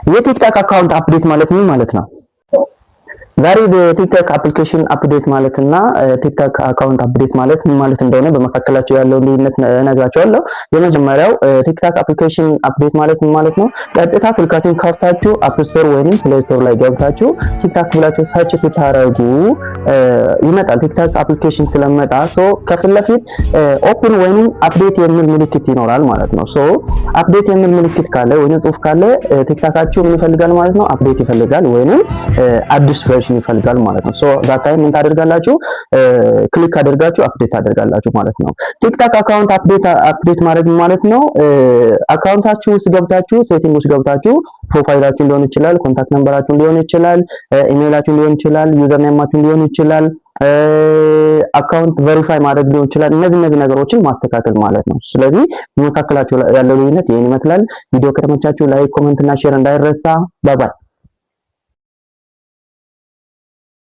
የቲክቶክ አካውንት አፕዴት ማለት ምን ማለት ነው? ዛሬ በቲክቶክ አፕሊኬሽን አፕዴት ማለትና ቲክቶክ አካውንት አፕዴት ማለት ምን ማለት እንደሆነ በመካከላቸው ያለውን ልዩነት እነግራቸዋለሁ። የመጀመሪያው ቲክቶክ አፕሊኬሽን አፕዴት ማለት ምን ማለት ነው? ቀጥታ ስልካችሁን ከፍታችሁ አፕ ስቶር ወይም ፕሌይ ስቶር ላይ ገብታችሁ ቲክቶክ ብላችሁ ሰርች ስታረጉ ይመጣል። ቲክቶክ አፕሊኬሽን ስለመጣ ከፊት ለፊት ኦፕን ወይም አፕዴት የሚል ምልክት ይኖራል ማለት ነው። አፕዴት የሚል ምልክት ካለ ወይም ጽሁፍ ካለ ቲክቶካችሁ ምን ይፈልጋል ማለት ነው? አፕዴት ይፈልጋል ወይም አዲስ ቨርዥን ይፈልጋል ማለት ነው። ዛት ታይም ምን ታደርጋላችሁ? ክሊክ አድርጋችሁ አፕዴት ታደርጋላችሁ ማለት ነው። ቲክቶክ አካውንት አፕዴት ማድረግ ማለት ነው። አካውንታችሁ ውስጥ ገብታችሁ ሴቲንግ ውስጥ ገብታችሁ ፕሮፋይላችሁን ሊሆን ይችላል፣ ኮንታክት ነምበራችሁን ሊሆን ይችላል፣ ኢሜይላችሁን ሊሆን ይችላል፣ ዩዘር ኔማችሁን ሊሆን ይችላል፣ አካውንት ቬሪፋይ ማድረግ ሊሆን ይችላል። እነዚህ ነገሮችን ማስተካከል ማለት ነው። ስለዚህ በመካከላቸው ያለው ልዩነት ይሄን ይመስላል። ቪዲዮ ከተመቻችሁ ላይክ፣ ኮሜንት እና ሼር እንዳይረሳ። ባይ ባይ።